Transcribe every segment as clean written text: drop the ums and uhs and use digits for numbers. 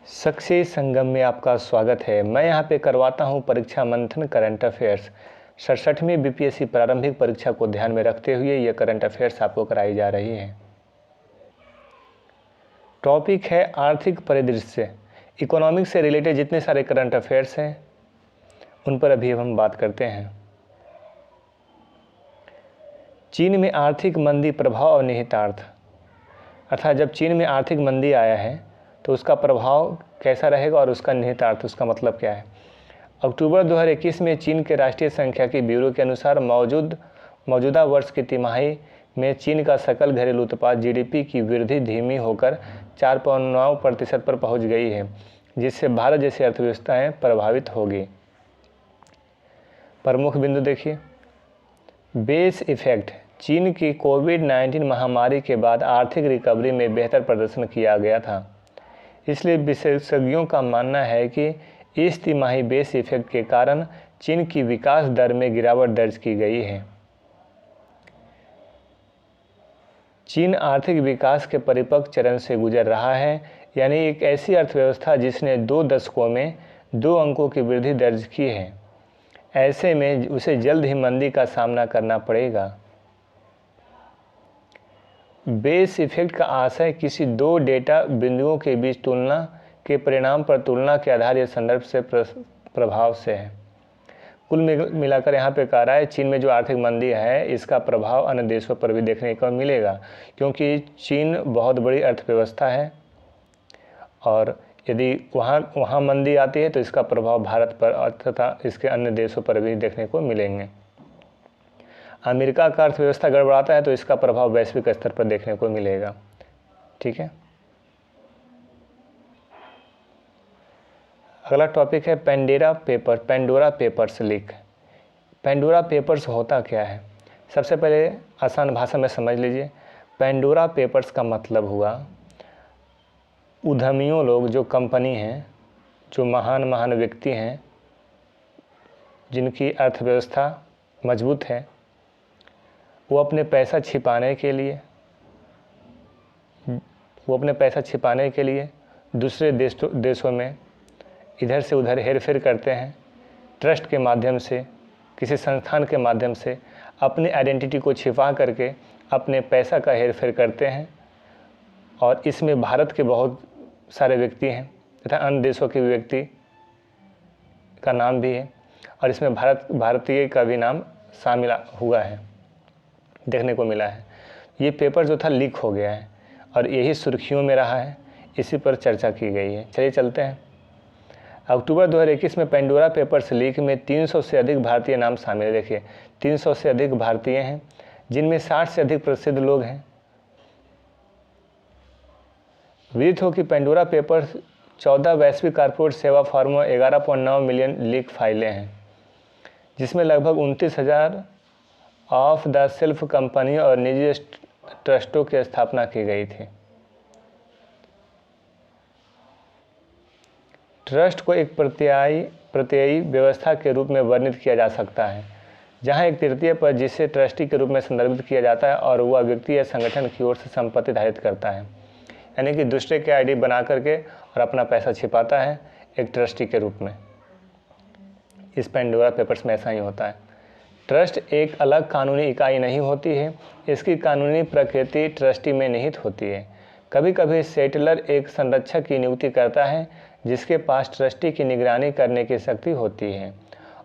शख्सी संगम में आपका स्वागत है। मैं यहाँ पे करवाता हूँ परीक्षा मंथन करंट अफेयर्स। 67वीं बीपीएससी प्रारंभिक परीक्षा को ध्यान में रखते हुए ये करंट अफेयर्स आपको कराई जा रही है। टॉपिक है आर्थिक परिदृश्य। इकोनॉमिक्स से रिलेटेड जितने सारे करंट अफेयर्स हैं उन पर अभी हम बात करते हैं। चीन में आर्थिक मंदी प्रभाव और निहितार्थ, अर्थात जब चीन में आर्थिक मंदी आया है तो उसका प्रभाव कैसा रहेगा और उसका निहितार्थ, उसका मतलब क्या है। अक्टूबर 2021 में चीन के राष्ट्रीय सांख्यिकी ब्यूरो के अनुसार मौजूदा वर्ष की तिमाही में चीन का सकल घरेलू उत्पाद जीडीपी की वृद्धि धीमी होकर 4.9% पर पहुंच गई है, जिससे भारत जैसी अर्थव्यवस्थाएं प्रभावित होगी। प्रमुख बिंदु देखिए। बेस इफेक्ट, चीन की कोविड-19 महामारी के बाद आर्थिक रिकवरी में बेहतर प्रदर्शन किया गया था, इसलिए विशेषज्ञों का मानना है कि इस तिमाही बेस इफेक्ट के कारण चीन की विकास दर में गिरावट दर्ज की गई है। चीन आर्थिक विकास के परिपक्व चरण से गुजर रहा है, यानी एक ऐसी अर्थव्यवस्था जिसने 2 दशकों में 2 अंकों की वृद्धि दर्ज की है। ऐसे में उसे जल्द ही मंदी का सामना करना पड़ेगा। बेस इफेक्ट का आशय किसी 2 डेटा बिंदुओं के बीच तुलना के परिणाम पर तुलना के आधार या संदर्भ से प्रभाव से है। कुल मिलाकर यहाँ पे कह रहा है चीन में जो आर्थिक मंदी है इसका प्रभाव अन्य देशों पर भी देखने को मिलेगा, क्योंकि चीन बहुत बड़ी अर्थव्यवस्था है और यदि वहाँ मंदी आती है तो इसका प्रभाव भारत पर तथा इसके अन्य देशों पर भी देखने को मिलेंगे। अमेरिका का अर्थव्यवस्था गड़बड़ाता है तो इसका प्रभाव वैश्विक स्तर पर देखने को मिलेगा। ठीक है। अगला टॉपिक है Pandora papers leak. Pandora papers होता क्या है? सबसे पहले आसान भाषा में समझ लीजिए। पेंडोरा पेपर्स का मतलब हुआ उद्यमियों लोग, जो कंपनी हैं, जो महान व्यक्ति हैं जिनकी अर्थव्यवस्था मजबूत है, वो अपने पैसा छिपाने के लिए दूसरे देशों में इधर से उधर हेरफेर करते हैं। ट्रस्ट के माध्यम से, किसी संस्थान के माध्यम से अपनी आइडेंटिटी को छिपा करके अपने पैसा का हेरफेर करते हैं और इसमें भारत के बहुत सारे व्यक्ति हैं तथा अन्य देशों के व्यक्ति का नाम भी है और इसमें भारतीय का भी नाम शामिल हुआ है, देखने को मिला है। ये पेपर जो था लीक हो गया है और यही सुर्खियों में रहा है, इसी पर चर्चा की गई है। चलिए चलते हैं। अक्टूबर 2021 में पेंडोरा पेपर्स लीक में 300 से अधिक भारतीय नाम शामिल है। देखिए 300 से अधिक भारतीय हैं, जिनमें 60 से अधिक प्रसिद्ध लोग हैं। विदित हो कि पेंडोरा पेपर्स 14 वैश्विक कॉर्पोरेट सेवा फर्मों 11.9 मिलियन लीक फाइलें हैं, जिसमें लगभग 29,000 ऑफ द सेल्फ कंपनी और निजी ट्रस्टों की स्थापना की गई थी। ट्रस्ट को एक प्रत्ययी व्यवस्था के रूप में वर्णित किया जा सकता है, जहां एक तृतीय पर जिसे ट्रस्टी के रूप में संदर्भित किया जाता है और वह व्यक्ति या संगठन की ओर से संपत्ति धारित करता है, यानी कि दूसरे के आईडी बना करके और अपना पैसा छिपाता है एक ट्रस्टी के रूप में। इस पेंडोरा पेपर्स में ऐसा ही होता है। ट्रस्ट एक अलग कानूनी इकाई नहीं होती है, इसकी कानूनी प्रकृति ट्रस्टी में निहित होती है। कभी कभी सेटलर एक संरक्षक की नियुक्ति करता है जिसके पास ट्रस्टी की निगरानी करने की शक्ति होती है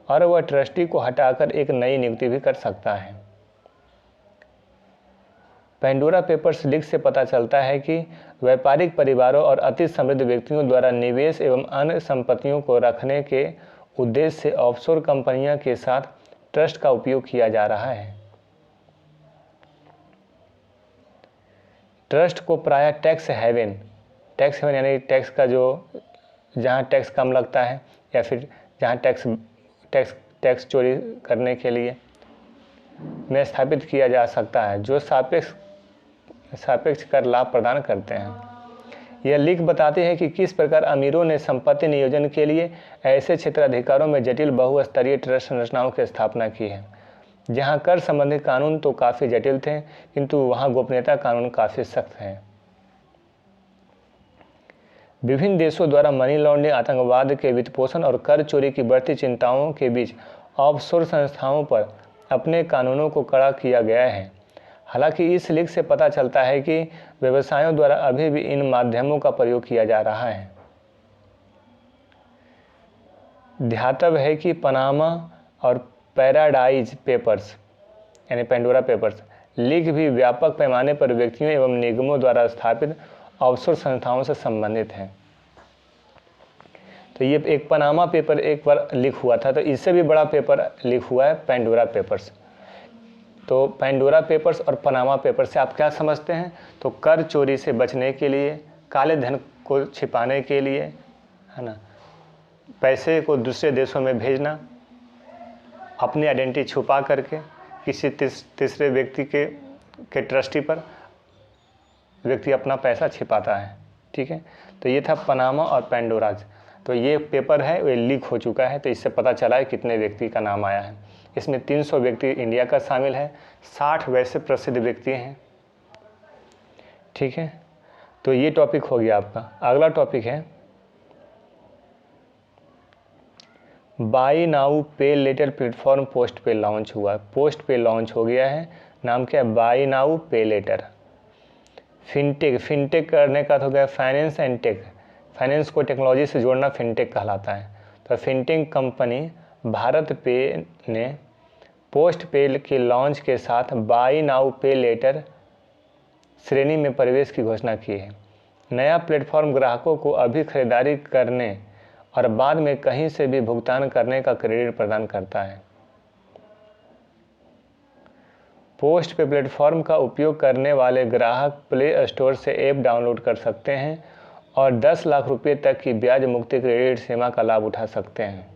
और वह ट्रस्टी को हटाकर एक नई नियुक्ति भी कर सकता है। पेंडोरा पेपर्स लीक से पता चलता है कि व्यापारिक परिवारों और अति समृद्ध व्यक्तियों द्वारा निवेश एवं अन्य संपत्तियों को रखने के उद्देश्य से ऑफशोर कंपनियों के साथ ट्रस्ट का उपयोग किया जा रहा है। ट्रस्ट को प्रायः टैक्स हेवन यानी टैक्स का जो जहाँ टैक्स कम लगता है या फिर जहाँ टैक्स चोरी करने के लिए में स्थापित किया जा सकता है, जो सापेक्ष कर लाभ प्रदान करते हैं। यह लीक बताती है कि किस प्रकार अमीरों ने संपत्ति नियोजन के लिए ऐसे क्षेत्राधिकारों में जटिल बहुस्तरीय ट्रस्ट संरचनाओं की स्थापना की है, जहां कर संबंधी कानून तो काफ़ी जटिल थे किंतु वहां गोपनीयता कानून काफ़ी सख्त है। विभिन्न देशों द्वारा मनी लॉन्ड्रिंग, आतंकवाद के वित्तपोषण और कर चोरी की बढ़ती चिंताओं के बीच ऑफशोर संस्थाओं पर अपने कानूनों को कड़ा किया गया है। हालांकि इस लीक से पता चलता है कि व्यवसायों द्वारा अभी भी इन माध्यमों का प्रयोग किया जा रहा है। ध्यातव्य है कि पनामा और पैराडाइज पेपर्स यानी पेंडोरा पेपर्स लीक भी व्यापक पैमाने पर व्यक्तियों एवं निगमों द्वारा स्थापित ऑफशोर संस्थाओं से संबंधित है। तो ये एक पनामा पेपर एक बार लीक हुआ था, तो इससे भी बड़ा पेपर लीक हुआ है पेंडोरा पेपर्स। तो पेंडोरा पेपर्स और पनामा पेपर्स से आप क्या समझते हैं? तो कर चोरी से बचने के लिए, काले धन को छिपाने के लिए, है ना, पैसे को दूसरे देशों में भेजना, अपनी आइडेंटिटी छुपा करके किसी तीसरे व्यक्ति के ट्रस्टी पर व्यक्ति अपना पैसा छिपाता है। ठीक है, तो ये था पनामा और पेंडोराज। तो ये पेपर है, ये लीक हो चुका है। तो इससे पता चला है कितने व्यक्ति का नाम आया है। इसमें 300 व्यक्ति इंडिया का शामिल है, 60 वैसे प्रसिद्ध व्यक्ति हैं। ठीक है, तो ये टॉपिक हो गया आपका। अगला टॉपिक है बाई नाउ पे लेटर प्लेटफॉर्म पोस्ट पे लॉन्च हुआ है। पोस्ट पे लॉन्च हो गया है। नाम क्या है? बाई नाउ पे लेटर। फिनटेक करने का तो गया फाइनेंस एंड टेक, फाइनेंस को टेक्नोलॉजी से जोड़ना फिनटेक कहलाता है। तो फिनटेक कंपनी भारत पे ने पोस्ट पे के लॉन्च के साथ बाई नाउ पे लेटर श्रेणी में प्रवेश की घोषणा की है। नया प्लेटफॉर्म ग्राहकों को अभी खरीदारी करने और बाद में कहीं से भी भुगतान करने का क्रेडिट प्रदान करता है। पोस्ट पे प्लेटफॉर्म का उपयोग करने वाले ग्राहक प्ले स्टोर से ऐप डाउनलोड कर सकते हैं और 10 लाख रुपए तक की ब्याज मुक्त क्रेडिट सीमा का लाभ उठा सकते हैं।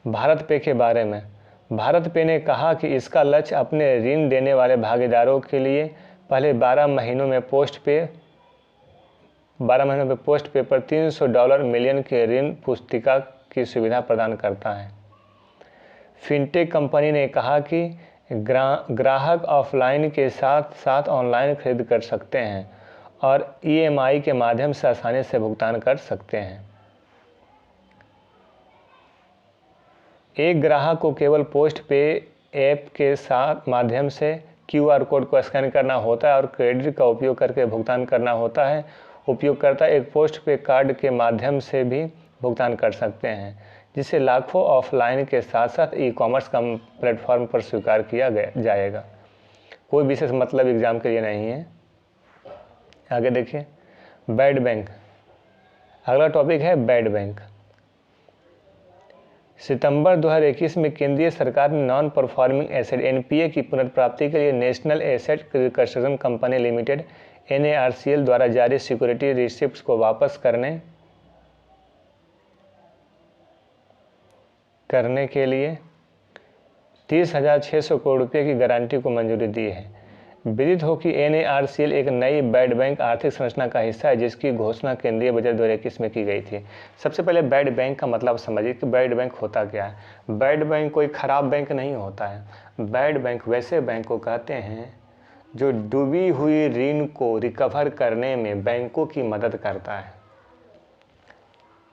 भारत पे के बारे में, भारत पे ने कहा कि इसका लक्ष्य अपने ऋण देने वाले भागीदारों के लिए पहले 12 महीनों में पोस्ट पे पर $300 मिलियन के ऋण पुस्तिका की सुविधा प्रदान करता है। फिनटेक कंपनी ने कहा कि ग्राहक ऑफलाइन के साथ साथ ऑनलाइन खरीद कर सकते हैं और EMI के माध्यम से आसानी से भुगतान कर सकते हैं। एक ग्राहक को केवल पोस्ट पे ऐप के साथ माध्यम से QR कोड को स्कैन करना होता है और क्रेडिट का उपयोग करके भुगतान करना होता है। उपयोगकर्ता एक पोस्ट पे कार्ड के माध्यम से भी भुगतान कर सकते हैं, जिसे लाखों ऑफलाइन के साथ साथ ई-कॉमर्स प्लेटफॉर्म पर स्वीकार किया जाएगा। कोई विशेष मतलब एग्जाम के लिए नहीं है। आगे देखिए, बैड बैंक। अगला टॉपिक है बैड बैंक। सितंबर 2021 में केंद्रीय सरकार ने नॉन परफॉर्मिंग एसेट NPA की पुनर्प्राप्ति के लिए national asset reconstruction company limited NARCL द्वारा जारी सिक्योरिटी रिसिप्ट्स को वापस करने के लिए 30,600 करोड़ रुपये की गारंटी को मंजूरी दी है। विदित हो कि NARCL एक नई बैड बैंक आर्थिक संरचना का हिस्सा है, जिसकी घोषणा केंद्रीय बजट 2021 में की गई थी। सबसे पहले बैड बैंक का मतलब समझिए कि बैड बैंक होता क्या है। बैड बैंक कोई खराब बैंक नहीं होता है। बैड बैंक वैसे बैंक को कहते हैं जो डूबी हुई ऋण को रिकवर करने में बैंकों की मदद करता है।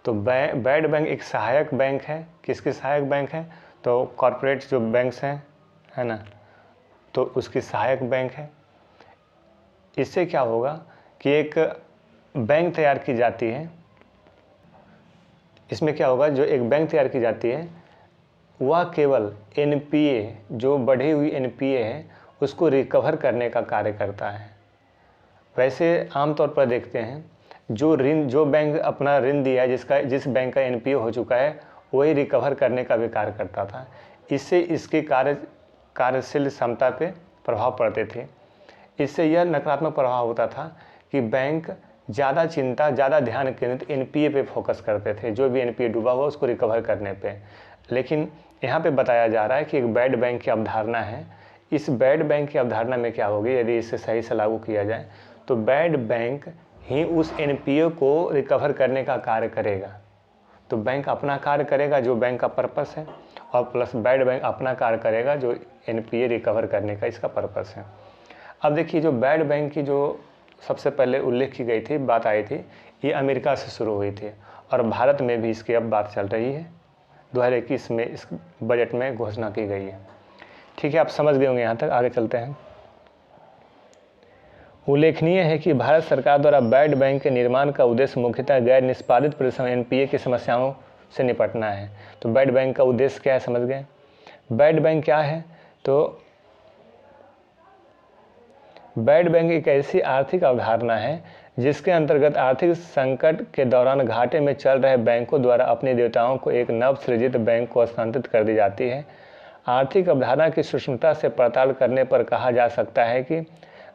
तो बैड बैंक एक सहायक बैंक है। किसकी सहायक बैंक है? तो कॉरपोरेट जो बैंक्स हैं, है ना, तो उसकी सहायक बैंक है। इससे क्या होगा कि एक बैंक तैयार की जाती है। इसमें क्या होगा, जो एक बैंक तैयार की जाती है वह केवल NPA, जो बढ़ी हुई NPA है, उसको रिकवर करने का कार्य करता है। वैसे आमतौर पर देखते हैं जो बैंक अपना ऋण दिया है, जिस बैंक का NPA हो चुका है, वही रिकवर करने का भी कार्य करता था। इससे इसके कार्यशील क्षमता पे प्रभाव पड़ते थे। इससे यह नकारात्मक प्रभाव होता था कि बैंक ज़्यादा ध्यान केंद्रित NPA पे फोकस करते थे, जो भी NPA डूबा हुआ उसको रिकवर करने पे। लेकिन यहाँ पे बताया जा रहा है कि एक बैड बैंक की अवधारणा है। इस बैड बैंक की अवधारणा में क्या होगी, यदि इसे सही से लागू किया जाए तो बैड बैंक ही उस NPA को रिकवर करने का कार्य करेगा। तो बैंक अपना कार्य करेगा जो बैंक का पर्पस है, और प्लस बैड बैंक अपना कार्य करेगा जो NPA रिकवर करने का इसका पर्पस है। अब देखिए, जो बैड बैंक की जो सबसे पहले उल्लेख की गई थी, बात आई थी, ये अमेरिका से शुरू हुई थी और भारत में भी इसकी अब बात चल रही है। 2021 में इस बजट में घोषणा की गई है। ठीक है, आप समझ गए होंगे यहाँ तक। आगे चलते हैं। उल्लेखनीय है कि भारत सरकार द्वारा बैड बैंक के निर्माण का उद्देश्य मुख्यतः गैर निष्पादित परिश्रम एनपीए की समस्याओं से निपटना है। तो बैड बैंक का उद्देश्य क्या है, समझ गए। बैड बैंक क्या है? तो बैड बैंक एक ऐसी आर्थिक अवधारणा है जिसके अंतर्गत आर्थिक संकट के दौरान घाटे में चल रहे बैंकों द्वारा अपने देयताओं को एक नव सृजित बैंक को हस्तांतरित कर दी जाती है। आर्थिक अवधारणा की सूक्ष्मता से पड़ताल करने पर कहा जा सकता है कि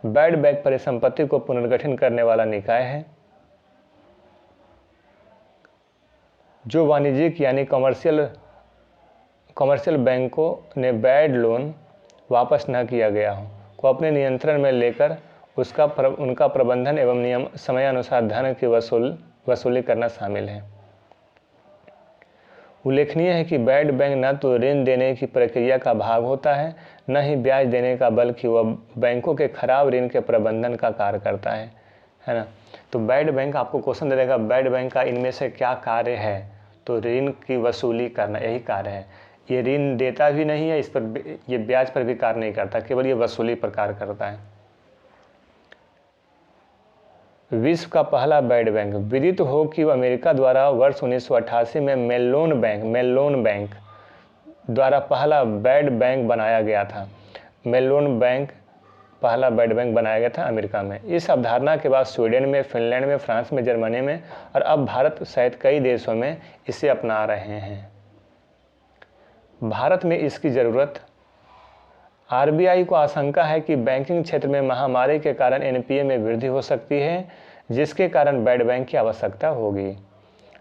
बैड बैंक परिसंपत्ति को पुनर्गठन करने वाला निकाय है जो वाणिज्यिक यानी कमर्शियल बैंकों ने बैड लोन वापस न किया गया हो को अपने नियंत्रण में लेकर उनका प्रबंधन एवं नियम समयानुसार धन की वसूली करना शामिल है। उल्लेखनीय है कि बैड बैंक न तो ऋण देने की प्रक्रिया का भाग होता है, न ही ब्याज देने का, बल्कि वह बैंकों के खराब ऋण के प्रबंधन का कार्य करता है ना। तो बैड बैंक आपको क्वेश्चन दे देगा, बैड बैंक का इनमें से क्या कार्य है? तो ऋण की वसूली करना, यही कार्य है। ये ऋण देता भी नहीं है, इस पर ये ब्याज पर भी कार्य नहीं करता, केवल ये वसूली पर कार्य करता है। विश्व का पहला बैड बैंक। विदित हो कि अमेरिका द्वारा वर्ष 1988 में मेलोन बैंक द्वारा पहला बैड बैंक बनाया गया था। मेलोन बैंक पहला बैड बैंक बनाया गया था अमेरिका में। इस अवधारणा के बाद स्वीडन में, फिनलैंड में, फ्रांस में, जर्मनी में और अब भारत सहित कई देशों में इसे अपना रहे हैं। भारत में इसकी ज़रूरत। आरबीआई को आशंका है कि बैंकिंग क्षेत्र में महामारी के कारण एनपीए में वृद्धि हो सकती है, जिसके कारण बैड बैंक की आवश्यकता होगी।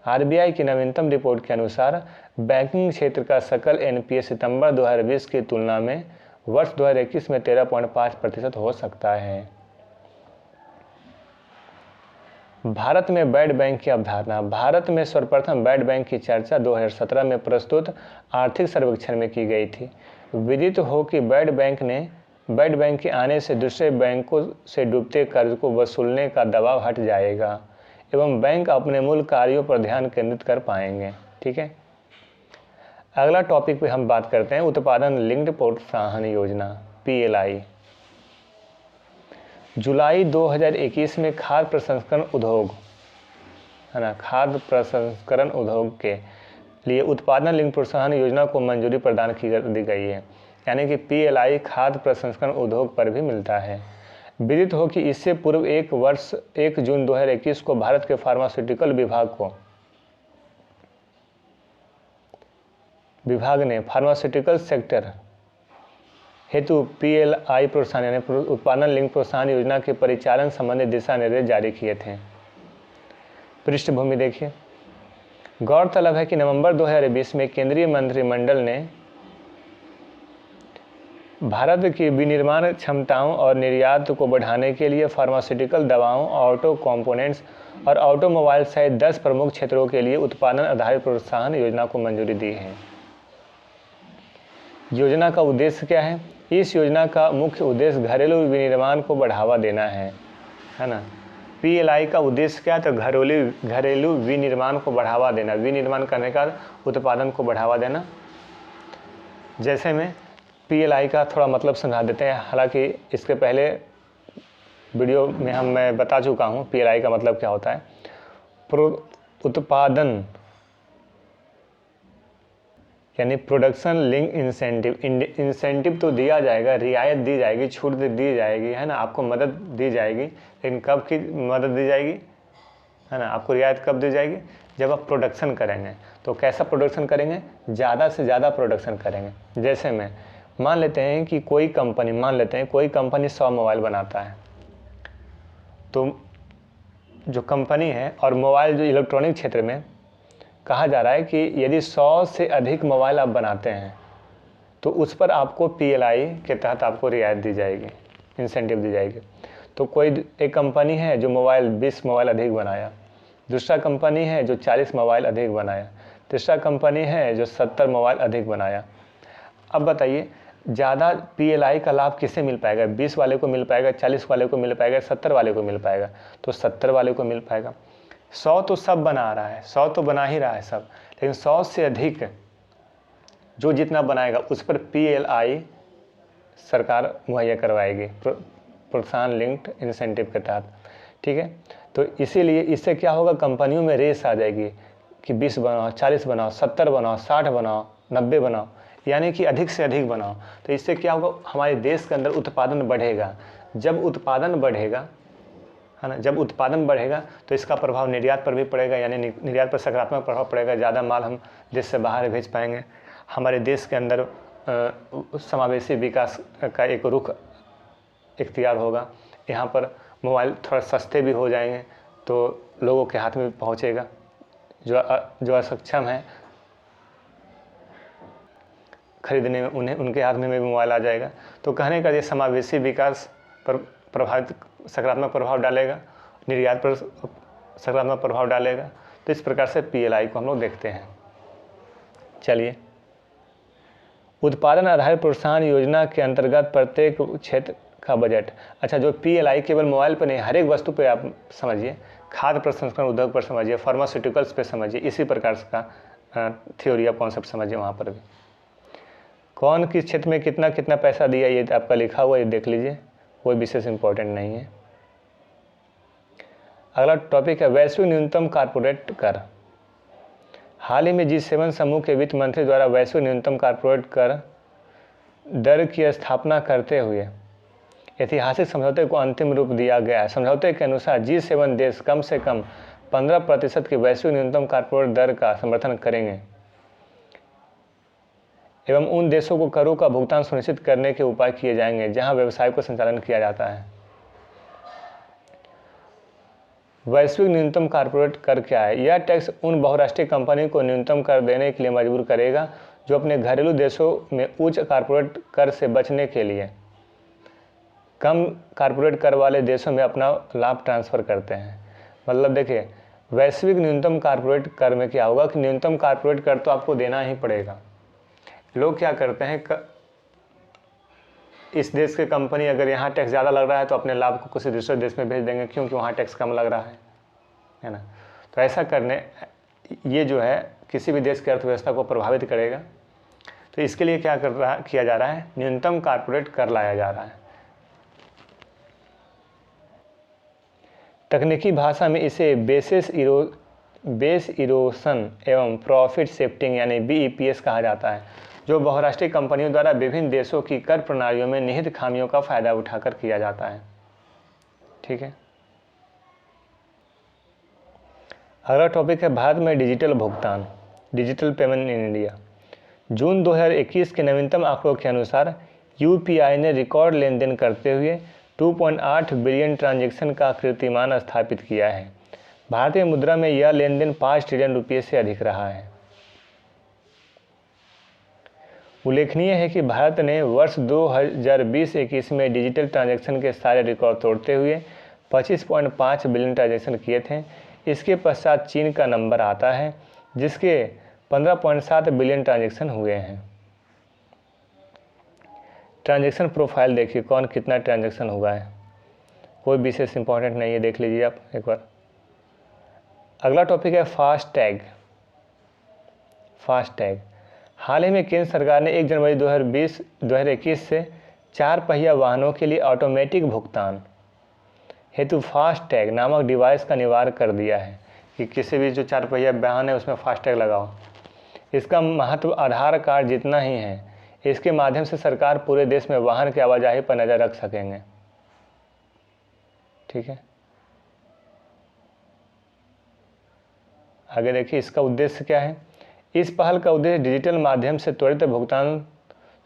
आरबीआई की नवीनतम रिपोर्ट के अनुसार बैंकिंग क्षेत्र का सकल एनपीए सितंबर 2020 की तुलना में वर्ष 2021 में 13.5% हो सकता है। भारत में बैड बैंक की अवधारणा। भारत में सर्वप्रथम बैड बैंक की चर्चा 2017 में प्रस्तुत आर्थिक सर्वेक्षण में की गई थी। विदित हो कि बैड बैंक के आने से दूसरे बैंकों से डूबते कर्ज को वसूलने का दबाव हट जाएगा एवं बैंक अपने मूल कार्यों पर ध्यान केंद्रित कर पाएंगे। ठीक है, अगला टॉपिक पे हम बात करते हैं उत्पादन लिंक्ड प्रोत्साहन योजना, पीएलआई। जुलाई 2021 में खाद्य प्रसंस्करण उद्योग है ना, खाद्य प्रसंस्करण उद्योग के लिए उत्पादन लिंक प्रोत्साहन योजना को मंजूरी प्रदान दी गई है। यानी कि पीएलआई खाद्य प्रसंस्करण उद्योग पर भी मिलता है। विदित हो कि इससे पूर्व 1 जून 2021 को भारत के फार्मास्यूटिकल विभाग ने फार्मास्यूटिकल सेक्टर हेतु पीएलआई प्रोत्साहन यानी उत्पादन लिंक प्रोत्साहन योजना के परिचालन संबंधी दिशा निर्देश जारी किए थे। पृष्ठभूमि देखिए। गौरतलब है कि नवंबर 2020 में केंद्रीय मंत्रिमंडल ने भारत की विनिर्माण क्षमताओं और निर्यात को बढ़ाने के लिए फार्मास्यूटिकल दवाओं, ऑटो कंपोनेंट्स और ऑटोमोबाइल सहित 10 प्रमुख क्षेत्रों के लिए उत्पादन आधारित प्रोत्साहन योजना को मंजूरी दी है। योजना का उद्देश्य क्या है? इस योजना का मुख्य उद्देश्य घरेलू विनिर्माण को बढ़ावा देना है ना। पीएलआई का उद्देश्य क्या है? तो घरेलू विनिर्माण को बढ़ावा देना, विनिर्माण करने का उत्पादन को बढ़ावा देना। जैसे में पीएलआई का थोड़ा मतलब समझा देते हैं, हालांकि इसके पहले वीडियो में मैं बता चुका हूँ पीएलआई का मतलब क्या होता है। उत्पादन यानी प्रोडक्शन लिंक इंसेंटिव तो दिया जाएगा, रियायत दी जाएगी, छूट दी जाएगी है ना, आपको मदद दी जाएगी। लेकिन कब की मदद दी जाएगी है ना, आपको रियायत कब दी जाएगी? जब आप प्रोडक्शन करेंगे। तो कैसा प्रोडक्शन करेंगे? ज़्यादा से ज़्यादा प्रोडक्शन करेंगे। जैसे में मान लेते हैं कि कोई कंपनी 100 मोबाइल बनाता है, तो जो कंपनी है और मोबाइल जो इलेक्ट्रॉनिक क्षेत्र में कहा जा रहा है कि यदि 100 से अधिक मोबाइल आप बनाते हैं तो उस पर आपको पीएलआई के तहत आपको रियायत दी जाएगी, इंसेंटिव दी जाएगी। तो एक कंपनी है जो 20 मोबाइल अधिक बनाया, दूसरा कंपनी है जो 40 मोबाइल अधिक बनाया, तीसरा कंपनी है जो 70 मोबाइल अधिक बनाया। अब बताइए, ज़्यादा PLI का लाभ किसे मिल पाएगा? 20 वाले को मिल पाएगा, 40 वाले को मिल पाएगा, 70 वाले को मिल पाएगा? तो 70 वाले को मिल पाएगा। 100 तो सब बना रहा है, 100 तो बना ही रहा है सब, लेकिन 100 से अधिक जो जितना बनाएगा उस पर PLI सरकार मुहैया करवाएगी, प्रोत्साहन लिंक्ड इंसेंटिव के तहत। ठीक है, तो इसीलिए इससे क्या होगा, कंपनियों में रेस आ जाएगी कि 20 बनाओ, 40 बनाओ, 70 बनाओ, 60 बनाओ, 90 बनाओ, यानी कि अधिक से अधिक बनाओ। तो इससे क्या होगा, हमारे देश के अंदर उत्पादन बढ़ेगा। जब उत्पादन बढ़ेगा, है ना, जब उत्पादन बढ़ेगा तो इसका प्रभाव निर्यात पर भी पड़ेगा, यानी निर्यात पर सकारात्मक प्रभाव पड़ेगा। ज़्यादा माल हम देश से बाहर भेज पाएंगे। हमारे देश के अंदर समावेशी विकास का एक रुख इख्तियार होगा। यहाँ पर मोबाइल थोड़ा सस्ते भी हो जाएंगे तो लोगों के हाथ में पहुँचेगा। जो असक्षम है खरीदने में, उन्हें उनके हाथ में भी मोबाइल आ जाएगा। तो कहने का ये समावेशी विकास पर सकारात्मक प्रभाव डालेगा, निर्यात पर सकारात्मक प्रभाव डालेगा। तो इस प्रकार से PLI को हम लोग देखते हैं। चलिए, उत्पादन आधारित प्रोत्साहन योजना के अंतर्गत प्रत्येक क्षेत्र का बजट। अच्छा, जो PLI केवल मोबाइल पर नहीं, हर एक वस्तु पे आप समझिए, खाद्य प्रसंस्करण उद्योग पर समझिए, फार्मास्यूटिकल्स पे समझिए, इसी प्रकार का थ्योरी या कॉन्सेप्ट समझिए। वहाँ पर भी कौन किस क्षेत्र में कितना कितना पैसा दिया, ये आपका लिखा हुआ, ये देख लीजिए, कोई विशेष इंपॉर्टेंट नहीं है। अगला टॉपिक है वैश्विक न्यूनतम कॉर्पोरेट कर। हाल ही में G7 समूह के वित्त मंत्री द्वारा वैश्विक न्यूनतम कॉर्पोरेट कर दर की स्थापना करते हुए ऐतिहासिक समझौते को अंतिम रूप दिया गया है। समझौते के अनुसार G7 देश कम से कम 15% की वैश्विक न्यूनतम कॉर्पोरेट दर का समर्थन करेंगे एवं उन देशों को करों का भुगतान सुनिश्चित करने के उपाय किए जाएंगे जहां व्यवसाय को संचालन किया जाता है। वैश्विक न्यूनतम कॉर्पोरेट कर क्या है? यह टैक्स उन बहुराष्ट्रीय कंपनियों को न्यूनतम कर देने के लिए मजबूर करेगा जो अपने घरेलू देशों में उच्च कॉर्पोरेट कर से बचने के लिए कम कॉर्पोरेट कर वाले देशों में अपना लाभ ट्रांसफ़र करते हैं। मतलब देखिए, वैश्विक न्यूनतम कॉर्पोरेट कर में क्या होगा कि न्यूनतम कॉर्पोरेट कर तो आपको देना ही पड़ेगा। लोग क्या करते हैं, इस देश की कंपनी अगर यहाँ टैक्स ज़्यादा लग रहा है तो अपने लाभ को किसी दूसरे देश में भेज देंगे क्योंकि वहाँ टैक्स कम लग रहा है ना। तो ऐसा करने, ये जो है किसी भी देश की अर्थव्यवस्था को प्रभावित करेगा। तो इसके लिए क्या किया जा रहा है, न्यूनतम कॉर्पोरेट कर लाया जा रहा है। तकनीकी भाषा में इसे बेस इरोशन एवं प्रॉफिट शिफ्टिंग यानी BEPS कहा जाता है, जो बहुराष्ट्रीय कंपनियों द्वारा विभिन्न देशों की कर प्रणालियों में निहित खामियों का फायदा उठाकर किया जाता है। ठीक है, अगला टॉपिक है भारत में डिजिटल भुगतान, डिजिटल पेमेंट इन इंडिया। जून 2021 के नवीनतम आंकड़ों के अनुसार UPI ने रिकॉर्ड लेन देन करते हुए 2.8 बिलियन ट्रांजैक्शन का कीर्तिमान स्थापित किया है। भारतीय मुद्रा में यह लेन देन 5 ट्रिलियन रुपये से अधिक रहा है। उल्लेखनीय है कि भारत ने वर्ष 2020-21 में डिजिटल ट्रांजैक्शन के सारे रिकॉर्ड तोड़ते हुए 25.5 बिलियन ट्रांजैक्शन किए थे। इसके पश्चात चीन का नंबर आता है जिसके 15.7 बिलियन ट्रांजैक्शन हुए हैं। ट्रांजैक्शन प्रोफाइल देखिए, कौन कितना ट्रांजैक्शन हुआ है, कोई विशेष इंपॉर्टेंट नहीं है, देख लीजिए आप एक बार। अगला टॉपिक है फास्टैग। हाल ही में केंद्र सरकार ने 1 जनवरी 2021 से 4 पहिया वाहनों के लिए ऑटोमेटिक भुगतान हेतु फास्टैग नामक डिवाइस का अनिवार्य कर दिया है कि किसी भी जो 4 पहिया वाहन है उसमें फास्टैग लगाओ। इसका महत्व आधार कार्ड जितना ही है। इसके माध्यम से सरकार पूरे देश में वाहन की आवाजाही पर नज़र रख सकेंगे। ठीक है, आगे देखिए इसका उद्देश्य क्या है। इस पहल का उद्देश्य डिजिटल माध्यम से त्वरित भुगतान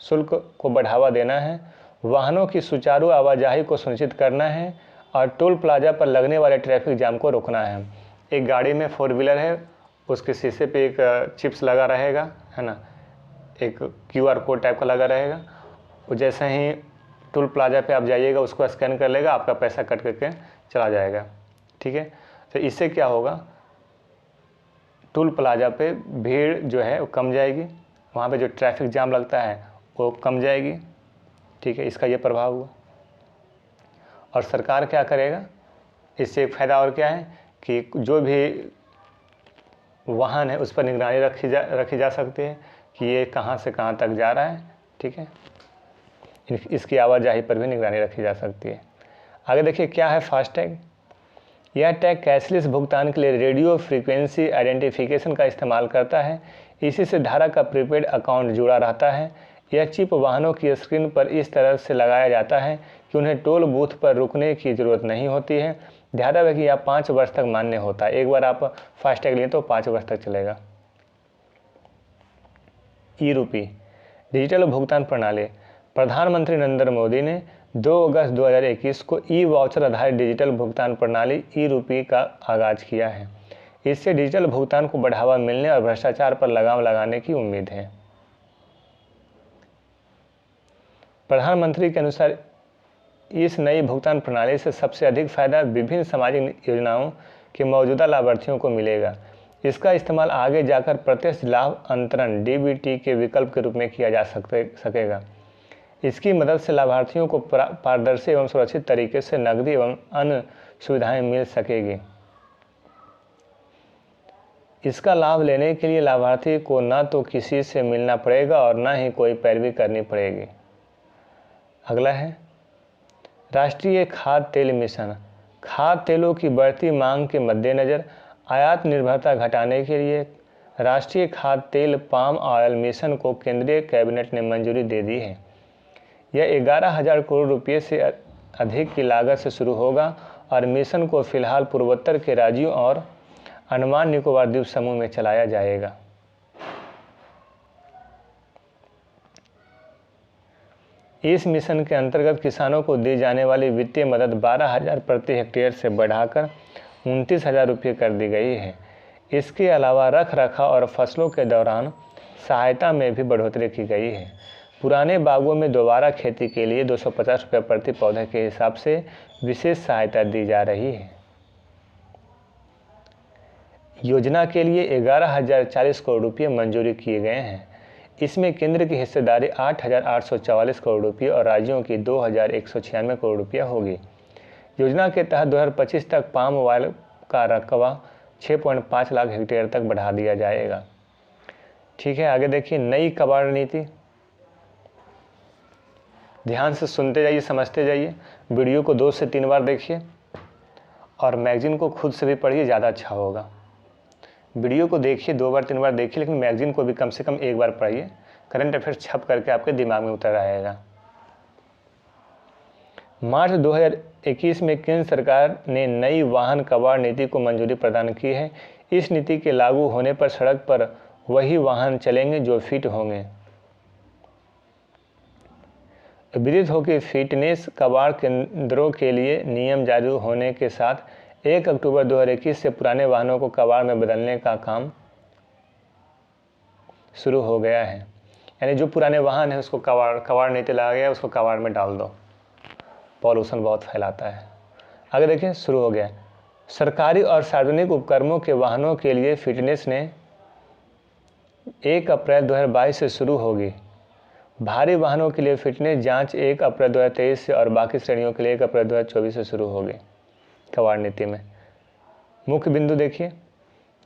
शुल्क को बढ़ावा देना है, वाहनों की सुचारू आवाजाही को सुनिश्चित करना है और टोल प्लाजा पर लगने वाले ट्रैफिक जाम को रोकना है। एक गाड़ी में 4 व्हीलर है, उसके शीशे पे एक चिप्स लगा रहेगा, है ना, एक QR कोड टाइप का लगा रहेगा। वो जैसे ही टोल प्लाजा पे आप जाइएगा उसको स्कैन कर लेगा, आपका पैसा कट करके चला जाएगा। ठीक है, तो इससे क्या होगा, टोल प्लाजा पे भीड़ जो है वो कम जाएगी, वहाँ पे जो ट्रैफिक जाम लगता है वो कम जाएगी। ठीक है, इसका ये प्रभाव हुआ। और सरकार क्या करेगा, इससे एक फ़ायदा और क्या है कि जो भी वाहन है उस पर निगरानी रखी जा सकती है कि ये कहाँ से कहाँ तक जा रहा है। ठीक है, इसकी आवाजाही पर भी निगरानी रखी जा सकती है। आगे देखिए क्या है फास्टैग। यह टैग कैशलेस भुगतान के लिए रेडियो फ्रीक्वेंसी आइडेंटिफिकेशन का इस्तेमाल करता है। इसी से धारक का प्रीपेड अकाउंट जुड़ा रहता है। यह चिप वाहनों की स्क्रीन पर इस तरह से लगाया जाता है कि उन्हें टोल बूथ पर रुकने की ज़रूरत नहीं होती है। ध्यान रखें कि यह 5 वर्ष तक मान्य होता है। एक बार आप फास्टैग लें तो 5 वर्ष तक चलेगा। ई-रूपी डिजिटल भुगतान प्रणाली। प्रधानमंत्री नरेंद्र मोदी ने 2 अगस्त 2021 को ई वाउचर आधारित डिजिटल भुगतान प्रणाली ई-रूपी का आगाज किया है। इससे डिजिटल भुगतान को बढ़ावा मिलने और भ्रष्टाचार पर लगाम लगाने की उम्मीद है। प्रधानमंत्री के अनुसार इस नई भुगतान प्रणाली से सबसे अधिक फायदा विभिन्न सामाजिक योजनाओं के मौजूदा लाभार्थियों को मिलेगा। इसका इस्तेमाल आगे जाकर प्रत्यक्ष लाभ अंतरण डीबीटी के विकल्प के रूप में किया जा सकेगा। इसकी मदद से लाभार्थियों को पारदर्शी एवं सुरक्षित तरीके से नकदी एवं अन्य सुविधाएं मिल सकेगी। इसका लाभ लेने के लिए लाभार्थी को न तो किसी से मिलना पड़ेगा और न ही कोई पैरवी करनी पड़ेगी। अगला है राष्ट्रीय खाद्य तेल मिशन। खाद्य तेलों की बढ़ती मांग के मद्देनज़र आयात निर्भरता घटाने के लिए राष्ट्रीय खाद्य तेल पाम ऑयल मिशन को केंद्रीय कैबिनेट ने मंजूरी दे दी है। यह 11,000 करोड़ रुपये से अधिक की लागत से शुरू होगा और मिशन को फिलहाल पूर्वोत्तर के राज्यों और अंडमान निकोबार द्वीप समूह में चलाया जाएगा। इस मिशन के अंतर्गत किसानों को दी जाने वाली वित्तीय मदद 12,000 प्रति हेक्टेयर से बढ़ाकर 29,000 रुपये कर दी गई है। इसके अलावा रख रखाव और फसलों के दौरान सहायता में भी बढ़ोतरी की गई है। पुराने बागों में दोबारा खेती के लिए 250 रुपये प्रति पौधे के हिसाब से विशेष सहायता दी जा रही है। योजना के लिए 11,040 करोड़ रुपये मंजूरी किए गए हैं। इसमें केंद्र की हिस्सेदारी 8,844 करोड़ रुपये और राज्यों की 2,196 करोड़ रुपया होगी। योजना के तहत 2025 तक पाम ऑयल का रकबा 6.5 लाख हेक्टेयर तक बढ़ा दिया जाएगा। ठीक है, आगे देखिए नई कबाड़ नीति। ध्यान से सुनते जाइए, समझते जाइए। वीडियो को 2 से 3 बार देखिए और मैगजीन को खुद से भी पढ़िए, ज़्यादा अच्छा होगा। वीडियो को देखिए 2 बार 3 बार देखिए, लेकिन मैगजीन को भी कम से कम 1 बार पढ़िए। करंट अफेयर्स छप करके आपके दिमाग में उतर आएगा। मार्च 2021 में केंद्र सरकार ने नई वाहन कबाड़ नीति को मंजूरी प्रदान की है। इस नीति के लागू होने पर सड़क पर वही वाहन चलेंगे जो फिट होंगे। विदित हो कि फिटनेस कबाड़ केंद्रों के लिए नियम जारी होने के साथ 1 अक्टूबर 2021 से पुराने वाहनों को कबाड़ में बदलने का काम शुरू हो गया है। यानी जो पुराने वाहन है उसको कबाड़ नीति लाया गया, उसको कबाड़ में डाल दो, पॉल्यूशन बहुत फैलाता है। आगे देखिए, शुरू हो गया। सरकारी और सार्वजनिक उपक्रमों के वाहनों के लिए फिटनेस ने 1 अप्रैल 2022 से शुरू होगी। भारी वाहनों के लिए फिटनेस जांच 1 अप्रैल 2023 से और बाकी श्रेणियों के लिए 1 अप्रैल 2024 से शुरू होगी। कबाड़ नीति में मुख्य बिंदु देखिए,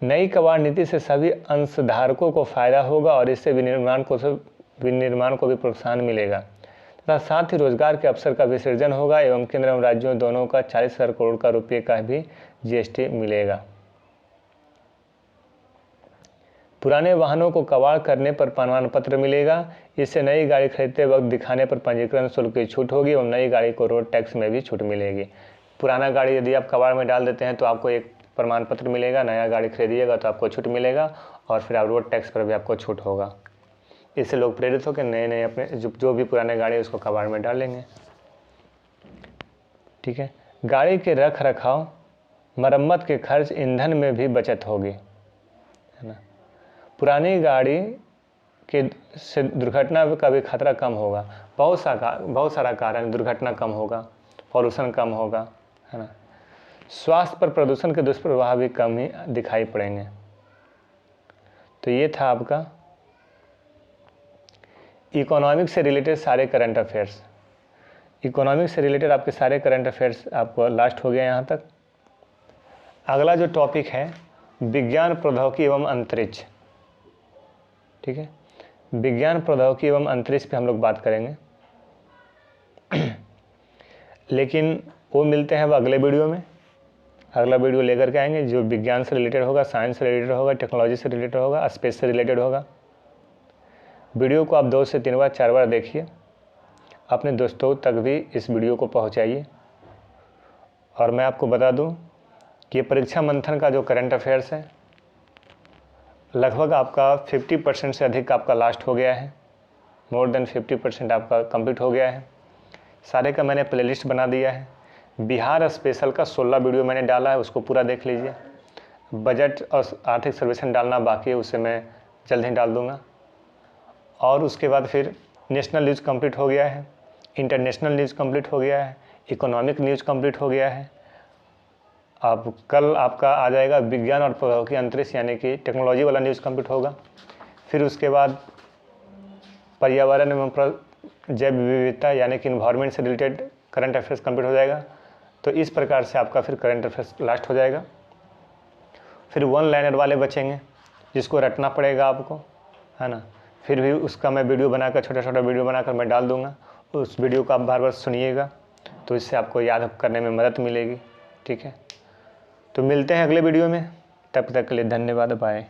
नई कबाड़ नीति से सभी अंशधारकों को फायदा होगा और इससे विनिर्माण को भी प्रोत्साहन मिलेगा तथा साथ ही रोजगार के अवसर का विसर्जन होगा एवं केंद्र एवं राज्यों दोनों का 40,000 करोड़ का रुपये का भी जीएसटी मिलेगा। पुराने वाहनों को कबाड़ करने पर प्रमाण पत्र मिलेगा। इससे नई गाड़ी खरीदते वक्त दिखाने पर पंजीकरण शुल्क की छूट होगी एवं नई गाड़ी को रोड टैक्स में भी छूट मिलेगी। पुराना गाड़ी यदि आप कबाड़ में डाल देते हैं तो आपको एक प्रमाण पत्र मिलेगा, नया गाड़ी खरीदिएगा तो आपको छूट मिलेगा और फिर आप रोड टैक्स पर भी आपको छूट होगा। इससे लोग प्रेरित होकर नए अपने जो भी पुराने गाड़ी है उसको कबाड़ में डालेंगे। ठीक है, गाड़ी के रख रखाव, मरम्मत के खर्च, ईंधन में भी बचत होगी, है ना। पुरानी गाड़ी के से दुर्घटना का भी खतरा कम होगा। बहुत सारा कारण, दुर्घटना कम होगा, पॉल्यूशन कम होगा, है ना। स्वास्थ्य पर प्रदूषण के दुष्प्रभाव भी कम ही दिखाई पड़ेंगे। तो ये था आपका इकोनॉमिक से रिलेटेड सारे करंट अफेयर्स, इकोनॉमिक से रिलेटेड आपके सारे करंट अफेयर्स आपको लास्ट हो गया यहाँ तक। अगला जो टॉपिक है विज्ञान प्रौद्योगिकी एवं अंतरिक्ष, ठीक है, विज्ञान प्रौद्योगिकी एवं अंतरिक्ष पे हम लोग बात करेंगे लेकिन वो मिलते हैं अब अगले वीडियो में। अगला वीडियो लेकर के आएंगे जो विज्ञान से रिलेटेड होगा, साइंस से रिलेटेड होगा, टेक्नोलॉजी से रिलेटेड होगा, स्पेस से रिलेटेड होगा। वीडियो को आप 2 से 3 बार 4 बार देखिए, अपने दोस्तों तक भी इस वीडियो को पहुंचाइए। और मैं आपको बता दूं कि ये परीक्षा मंथन का जो करंट अफेयर्स है लगभग आपका 50% से अधिक आपका लास्ट हो गया है, मोर देन 50% आपका कंप्लीट हो गया है। सारे का मैंने प्लेलिस्ट बना दिया है। बिहार स्पेशल का 16 वीडियो मैंने डाला है, उसको पूरा देख लीजिए। बजट और आर्थिक सर्वेक्षण डालना बाकी है, उसे मैं जल्द ही डाल दूंगा। और उसके बाद फिर नेशनल न्यूज़ कंप्लीट हो गया है, इंटरनेशनल न्यूज़ कंप्लीट हो गया है, इकोनॉमिक न्यूज़ कंप्लीट हो गया है। अब कल आपका आ जाएगा विज्ञान और प्रौद्योगिकी अंतरिक्ष यानी कि टेक्नोलॉजी वाला न्यूज़ कंप्लीट होगा। फिर उसके बाद पर्यावरण एवं जैव विविधता यानी कि इन्वायरमेंट से रिलेटेड करंट अफेयर्स कंप्लीट हो जाएगा। तो इस प्रकार से आपका फिर करंट अफेयर्स लास्ट हो जाएगा। फिर 1 लाइनर वाले बचेंगे जिसको रटना पड़ेगा आपको, है ना। फिर भी उसका मैं वीडियो बनाकर, छोटा छोटा वीडियो बनाकर मैं डाल दूंगा। उस वीडियो को आप बार बार सुनिएगा तो इससे आपको याद करने में मदद मिलेगी, ठीक है। तो मिलते हैं अगले वीडियो में, तब तक के लिए धन्यवाद, बाय।